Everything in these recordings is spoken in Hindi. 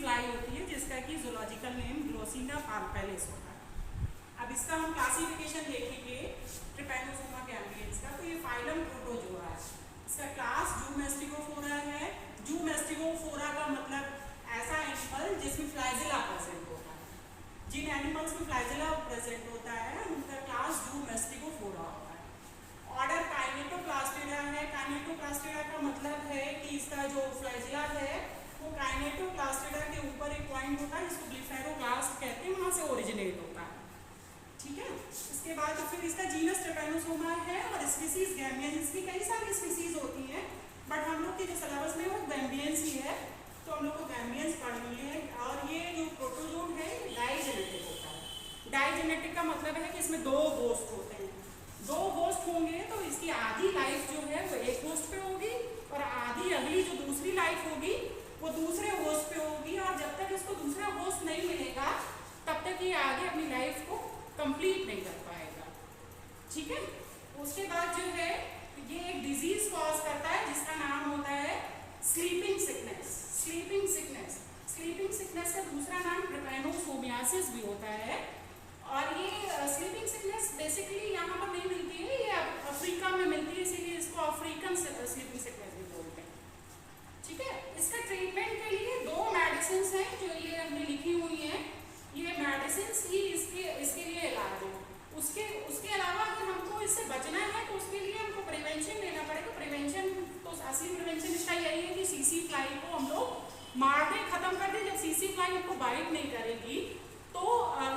फ्लाई होती है जिसका कि जूलॉजिकल नेम ग्लोसिना पाल्पेलिस होता है। अब इसका हम क्लासिफिकेशन देखेंगे ट्रिपैनोसोमा गैम्बियंस का, तो ये फाइलम प्रोटोजोआ है। इसका क्लास जूमेस्टिकोफोरा है। जूमेस्टिकोफोरा का मतलब ऐसा एनिमल जिसमें फ्लैजिला प्रेजेंट होता है। जिन एनिमल्स में फ्लैजिला प्रेजेंट होता है उनका क्लास जूमेस्टिकोफोरा होता है। ऑर्डर काइनेटोप्लास्टिडा है। काइनेटोप्लास्टिडा का मतलब है कि इसका जो फ्लैजिला है वो काइनेटोप्लास्टिडा के ऊपर एक पॉइंट होता है जिसको ब्लिफेरोक्लास्ट कहते हैं, वहाँ से ओरिजिनेट होता है। ठीक है, इसके बाद फिर इसका जीनस ट्रिपैनोसोमा है और स्पीसीज गैम्बियंस। इसकी कई सारी स्पीसीज होती हैं बट हम लोग के जो सिलेबस में वो गैम्बियंस ही है, तो हम लोग को गैम्बियंस पढ़नी है। और ये जो प्रोटोजोन है डाइजेनेटिक होता है। डाइजेनेटिक का मतलब है कि इसमें दो होस्ट होते हैं। दो होस्ट होंगे तो इसकी आधी लाइफ जो है वो एक होस्ट पे होगी और आधी अगली जो दूसरी लाइफ होगी वो दूसरे होस्ट पे होगी। और जब तक इसको दूसरा होस्ट नहीं मिलेगा तब तक ये आगे अपनी लाइफ को कंप्लीट नहीं कर पाएगा। ठीक है, उसके बाद जो है ये एक डिजीज कॉज करता है जिसका नाम होता है sleeping sickness. Sleeping sickness, sleeping sickness का दूसरा नाम ट्रिपैनोसोमियासिस भी होता है। और ये स्लीपिंग सिकनेस बेसिकली यहाँ पर नहीं मिलती है, ये अफ्रीका में मिलती है, इसीलिए इसको अफ्रीकन स्लीपिंग सिकनेस भी बोलते हैं। ठीक है, इसका ट्रीटमेंट के लिए दो मेडिसिन हैं जो ये हमने लिखी हुई हैं। ये मेडिसिन ही इसके लिए इलाज है। उसके अलावा अगर हमको इससे बचना है तो उसके लिए हमको प्रिवेंशन लेना पड़ेगा। प्रिवेंशन तो असली प्रिवेंशन इसका यही है कि सीसी फ्लाई को हम लोग मार दें, खत्म कर दें। जब सीसी फ्लाई हमको बाइट नहीं करेगी तो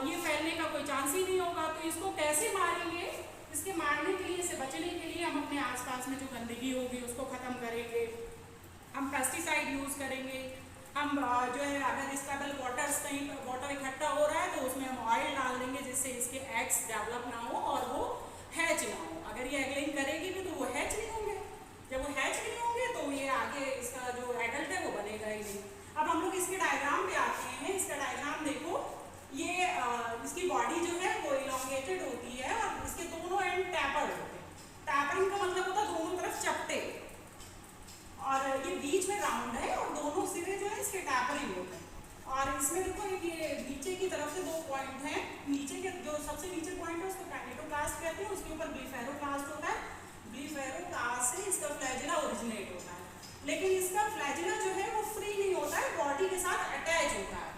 ये फैलने का कोई चांस ही नहीं होगा। तो इसको कैसे मारेंगे? इसके मारने के लिए, इसे बचने के लिए हम अपने आसपास में जो गंदगी होगी उसको ख़त्म करेंगे। हम पेस्टिसाइड यूज़ करेंगे। हम जो है अगर स्टेबल वाटर्स कहीं वाटर इकट्ठा हो रहा है तो उसमें हम ऑयल डाल देंगे जिससे इसके एग्स डेवलप ना हो और वो हैच ना हो। अगर ये एगलिंग करेगी भी तो वो हैच नहीं होंगे। जब वो हैच नहीं होंगे तो ये आगे इसका जो एडल्ट है वो बनेगा ही नहीं। अब हम लोग इसके डायग्राम पे आते हैं। इसका डायग्राम देखो, ये इसकी बॉडी जो है वो इलोंगेटेड होती है और इसके दोनों एंड टैपर्ड होते हैं। टैपरिंग का मतलब होता है दोनों तरफ चपटे, और ये बीच में राउंड है और दोनों सिरे जो है इसके टैपरिंग होते हैं। और इसमें देखो ये नीचे की तरफ से दो पॉइंट हैं। नीचे के जो सबसे नीचे पॉइंट है उसको काइनेटोप्लास्ट कहते हैं, उसके ऊपर ब्लिफेरोक्लास्ट होता है। ब्लिफेरोक्लास्ट से इसका फ्लैजिला ओरिजिनेट होता है। लेकिन इसका फ्लैजिला जो है वो फ्री नहीं होता है, बॉडी के साथ अटैच होता है।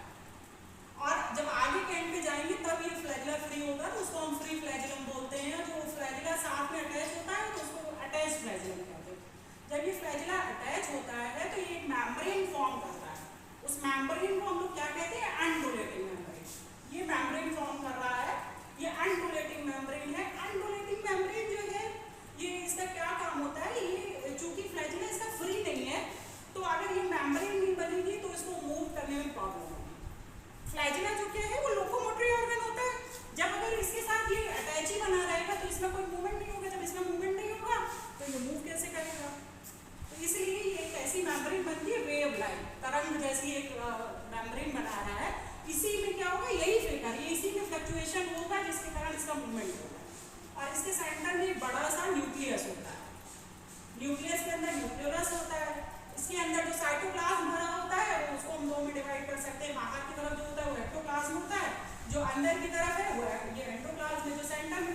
और जब आगे के एंड पे जाएंगे तब ये फ्लैजिला फ्री होगा तो उसको हम फ्री फ्लैजिलम बोलते हैं। जो फ्लैजिला साथ में अटैच होता है तो उसको अटैच फ्लैजिलम कहते हैं। जब ये फ्लैजिला अटैच होता है तो ये एक मेम्ब्रेन फॉर्म करता है। उस मेम्ब्रेन को हम लोग क्या कहते हैं? अनडुलेटिंग मेम्ब्रेन। ये मेम्ब्रेन फॉर्म कर रहा है, ये अनडुलेटिंग मेम्ब्रेन है। अनडुलेटिंग मेम्ब्रेन जो है ये इसका क्या काम होता है? ये चूंकि फ्लैजिला इसका फ्री नहीं है तो अगर ये मेम्ब्रेन नहीं बनेगी तो इसको मूव करने में प्रॉब्लम होगी। फ्लैजिला जो क्या है वो लोकोमोटरी ऑर्गन होता है। जब अगर इसके साथ ये अटैच ही बना रहेगा तो इसमें कोई मूवमेंट नहीं होगा। जब इसमें मूवमेंट नहीं होगा तो ये मूव कैसे करेगा? तो इसलिए ये एक ऐसी मेम्ब्रेन बनती है, वेव लाइक तरंग जैसी एक मेम्ब्रेन बना रहा है। इसी में क्या होगा? यही फिगर, ये इसी में फ्लक्चुएशन होगा जिसके कारण इसका मूवमेंट होगा। और इसके सेंटर में एक बड़ा सा न्यूक्लियस होता है। न्यूक्लियस के अंदर न्यूक्लियोलस होता है। इसके अंदर जो साइटोप्लाज्म भरा होता है उसको हम दो में डिवाइड कर सकते हैं। बाहर की तरफ जो होता है वो एक्टोप्लाज्म होता है, जो अंदर की तरफ है वो ये एंडोप्लाज्म है। जो सेंटर में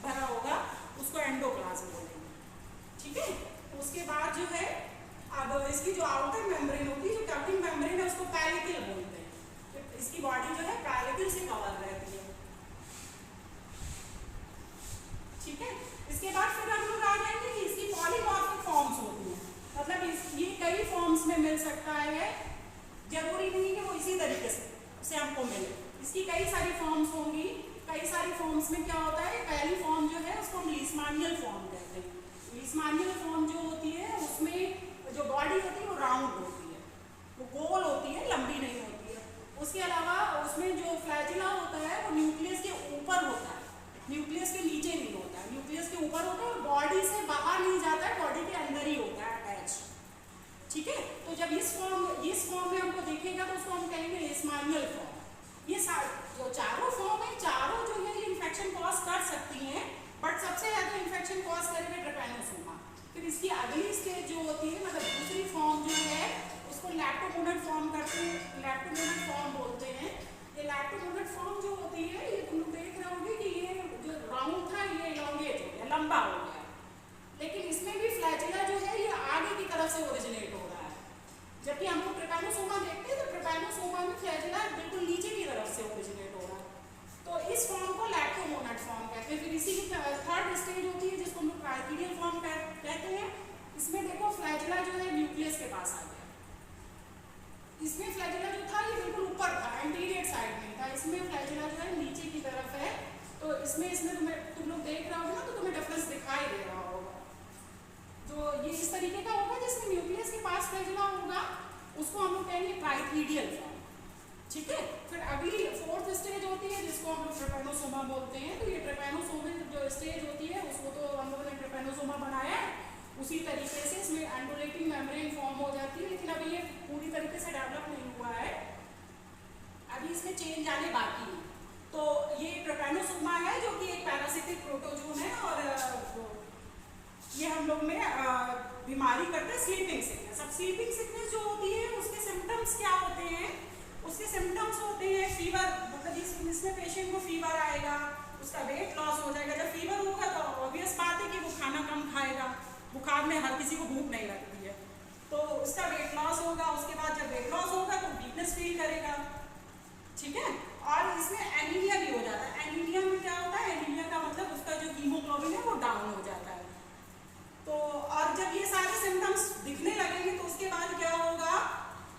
भरा होगा उसको एंडोप्लाज्म बोलेंगे। ठीक है, तो उसके बाद जो है अब इसकी जो आउटर मेम्ब्रेन होती है, जो कवरिंग मेम्ब्रेन है उसको पैलिकल बोलते हैं। तो इसकी बॉडी जो है पैलिकल से कवर रहती है। ठीक है, इसके बाद फिर हम लोग आ जाएंगे कि इसकी पॉलीमॉर्फिक फॉर्म्स होती हैं। मतलब ये कई फॉर्म्स में मिल सकता है, जरूरी नहीं कि वो इसी तरीके से हमको मिले। इसकी कई सारी फॉर्म्स होंगी। कई सारी फॉर्म्स में क्या होता है? पहली फॉर्म जो है उसको हम लीसमानियल फॉर्म कहते हैं। लीसमानियल फॉर्म जो होती है उसमें जो बॉडी होती है वो राउंड होती है, वो गोल होती है, लंबी नहीं होती है। उसके अलावा उसमें जो फ्लैजिला होता है वो न्यूक्लियस के ऊपर होता है, न्यूक्लियस के नीचे नहीं होता है। न्यूक्लियस के ऊपर होता है और बॉडी से बाहर नहीं जाता है, बॉडी के अंदर ही होता है अटैच। ठीक है, तो जब इस फॉर्म में हमको देखेगा तो उसको हम कहेंगे लीसमानियल फॉर्म। ये जो चारों फॉर्म है, चारों जो है ये इन्फेक्शन कॉज कर सकती हैं, बट सबसे ज़्यादा इन्फेक्शन कॉज करेंगे ट्रिपैनोसोमा। फिर इसकी अगली स्टेज जो होती है, मतलब दूसरी फॉर्म जो है उसको इसको लैक्टोमोनेट फॉर्म करते हैं, लैक्टोमोनेट फॉर्म बोलते हैं। ये लैक्टोमोनेट फॉर्म जो होती है, ये तुम लोग देख रहे होगे कि ये जो राउंड था ये इलॉन्गेट हो गया, लंबा हो गया। लेकिन इसमें भी फ्लैजिला जो है ये आगे की तरफ से ओरिजिनेट हो रहा है। जबकि हम लोग ट्रिपैनोसोमा देखते हैं तो ट्रिपैनोसोमा में फ्लैजिला बिल्कुल नीचे की तरफ से ओरिजिनेट हो रहा है। तो इस फॉर्म को लैक्टोमोनेट फॉर्म कहते हैं। फिर इसी की थर्ड स्टेज होती है जिसको हम लोग ट्राइकीडियल फॉर्म कहते हैं। इसमें देखो फ्लैजिला जो है न्यूक्लियस के पास आ गया। इसमें फ्लैजिला जो था ये बिल्कुल ऊपर था, एंटीरियर साइड में था। इसमें फ्लैजिला जो है नीचे की तरफ है। तो इसमें तुम लोग देख रहे होगे ना तो तुम्हें डिफरेंस दिखाई दे रहा होगा। जो ये इस तरीके का होगा जिसमें न्यूक्लियस के पास फ्लैजिला होगा उसको हम लोग कहेंगे ट्राइकीडियल फॉर्म। ठीक है। फिर अगली फोर्थ स्टेज होती है जिसको हम लोग ट्रिपैनोसोमा बोलते हैं। तो ये ट्रिपैनोसोमा जो स्टेज होती है उसको तो हम लोगों ने ट्रिपैनोसोमा बनाया है। उसी तरीके से इसमें एंडोलेटिंग मेम्ब्रेन फॉर्म हो जाती है, लेकिन अभी ये पूरी तरीके से डेवलप नहीं हुआ है, अभी इसमें चेंज आने बाकी है। तो ये ट्रिपैनोसोमा है जो कि एक पैरासिटिक प्रोटोजोन है और ये हम लोग में बीमारी करते हैं स्लीपिंग सिकनेस। अब स्लीपिंग सिकनेस जो होती है उसके सिम्टम्स क्या होते हैं? उसके सिम्टम्स होते हैं फीवर, मतलब इसमें पेशेंट को फीवर आएगा, उसका वेट लॉस हो जाएगा। जब फीवर होगा तो ऑब्वियस बात है कि वो खाना कम खाएगा, बुखार में हर किसी को भूख नहीं लगती है, तो उसका वेट लॉस होगा। उसके बाद जब वेट लॉस होगा तो वीकनेस फील करेगा। ठीक है। और इसमें एनीमिया भी हो जाता है। एनीमिया में क्या होता है? एनीमिया का मतलब उसका जो हीमोग्लोबिन है वो डाउन हो जाता है। तो और जब ये सारे सिम्टम्स दिखने लगेंगे तो उसके बाद क्या होगा,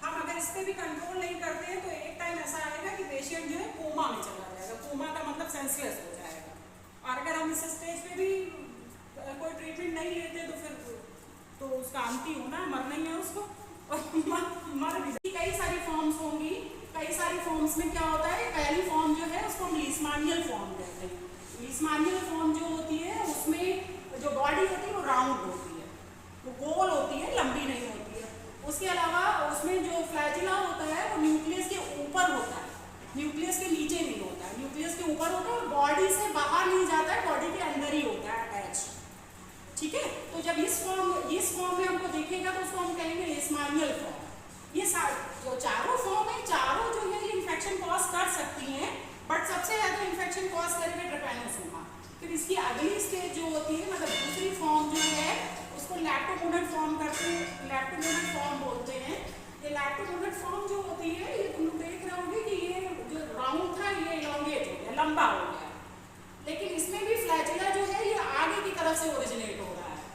हम अगर इस पर भी कंट्रोल नहीं करते हैं तो एक टाइम ऐसा आएगा कि पेशेंट जो है कोमा में चला जाएगा। कोमा का मतलब सेंसलेस हो जाएगा। और अगर हम इस स्टेज पे भी कोई ट्रीटमेंट नहीं लेते तो फिर तो उसका अंत ही होना है, मरना ही है उसको और मर भी। कई सारी फॉर्म्स होंगी। कई सारी फॉर्म्स में क्या होता है, पहली फॉर्म जो है उसको हम लीशमानियल फॉर्म कहते हैं। लीशमानियल फॉर्म जो होती है उसमें जो बॉडी होती है वो राउंड होती है, वो गोल होती है, लंबी नहीं होती है। उसके अलावा उसमें जो फ्लैजिला होता है वो न्यूक्लियस के ऊपर होता है, न्यूक्लियस के नीचे नहीं होता है। न्यूक्लियस के ऊपर होता है और बॉडी से बाहर नहीं जाता है, बॉडी के अंदर ही होता है अटैच। ठीक है। तो जब इस फॉर्म में हमको देखेगा तो उसको हम कहेंगे लीशमानियल फॉर्म। ये जो चारों फॉर्म है, चारों जो है ये इन्फेक्शन कॉज कर सकती हैं, बट सबसे ज़्यादा इन्फेक्शन कॉज करेंगे ट्रिपैनोसोमा। फिर इसकी अगली स्टेज जो होती है, मतलब दूसरी फॉर्म जो है उसको लैक्टोमोनेट फॉर्म करते हैं, लैक्टोमोनेट फॉर्म बोलते हैं। ये लैक्टोमोनेट फॉर्म जो होती है ये तुम लोग देख रहे होगे कि ये जो राउंड था ये इलॉन्गेट हो गया, लंबा हो गया। लेकिन इसमें भी फ्लैजिला जो है ये आगे की तरफ से ओरिजिनेट हो रहा है।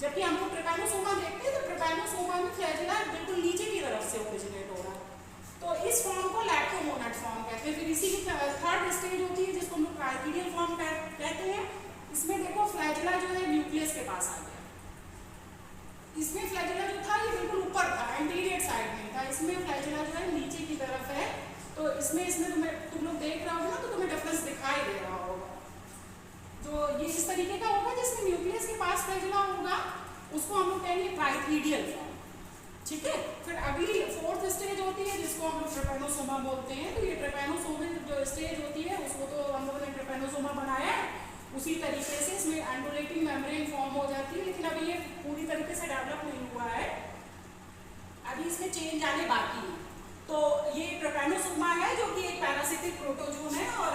जबकि हम लोग ट्रिपैनोसोमा देखते हैं तो ट्रिपैनोसोमा में फ्लैजिला बिल्कुल नीचे की तरफ से ओरिजिनेट हो रहा है। तो इस फॉर्म को लैक्टोमोनेट फॉर्म कहते हैं। फिर इसी की थर्ड स्टेज होती है जिसको हम लोग ट्राइकीडियल फॉर्म कहते हैं। इसमें देखो फ्लैजिला जो है न्यूक्लियस के पास आ गया। इसमें फ्लैजिला जो था ये बिल्कुल ऊपर था, एंटीरियर साइड में था। इसमें फ्लैजिला जो है नीचे की तरफ है। तो इसमें तुम लोग देख रहे होगे ना तो तुम्हें डिफरेंस दिखाई दे रहा होगा। जो ये इस तरीके का होगा जिसमें न्यूक्लियस के पास फ्लैजिला होगा उसको हम लोग कहेंगे ट्राइकीडियल फॉर्म। ठीक है। फिर अगली फोर्थ स्टेज होती है जिसको हम लोग ट्रिपैनोसोमा बोलते हैं। तो ये ट्रिपैनोसोमा जो स्टेज होती है उसको तो हम लोगों ने ट्रिपैनोसोमा बनाया है। उसी तरीके से इसमें एंडोलेटिंग मेम्ब्रेन फॉर्म हो जाती है, लेकिन अभी ये पूरी तरीके से डेवलप नहीं हुआ है, अभी इसमें चेंज आने बाकी है। तो ये ट्रिपैनोसोमा है जो कि एक पैरासिटिक प्रोटोजोन है और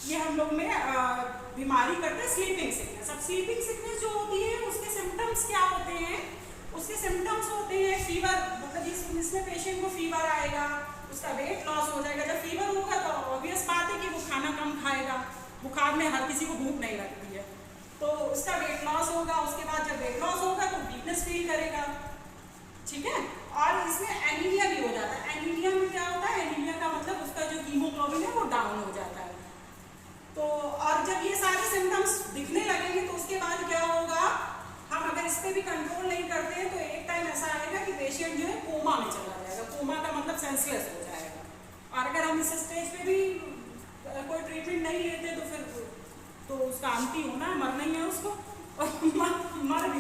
ये हम लोग में बीमारी करते हैं स्लीपिंग सिकनेस। अब स्लीपिंग सिकनेस जो होती है उसके सिम्टम्स क्या होते हैं? उसके सिम्टम्स होते हैं फीवर, मतलब इसमें पेशेंट को फीवर आएगा, उसका वेट लॉस हो जाएगा। जब फीवर होगा तो ऑब्वियस बात है कि वो खाना कम खाएगा, बुखार में हर किसी को भूख नहीं लगती है, तो उसका वेट लॉस होगा। उसके बाद जब वेट लॉस होगा तो वीकनेस फील करेगा। ठीक है। और इसमें एनीमिया भी हो जाता है। एनीमिया में क्या होता है? एनीमिया का मतलब उसका जो हीमोग्लोबिन है वो डाउन हो जाता है। तो और जब ये सारे सिम्टम्स दिखने लगेंगे तो उसके बाद क्या होगा, हम अगर इस पर भी कंट्रोल नहीं करते हैं तो एक टाइम ऐसा आएगा कि पेशेंट जो है कोमा में चला जाएगा। कोमा का मतलब सेंसलेस हो जाएगा। और अगर हम इस स्टेज पे भी कोई ट्रीटमेंट नहीं लेते तो फिर तो उसका अंत ही होना है, मरना ही है उसको और मर भी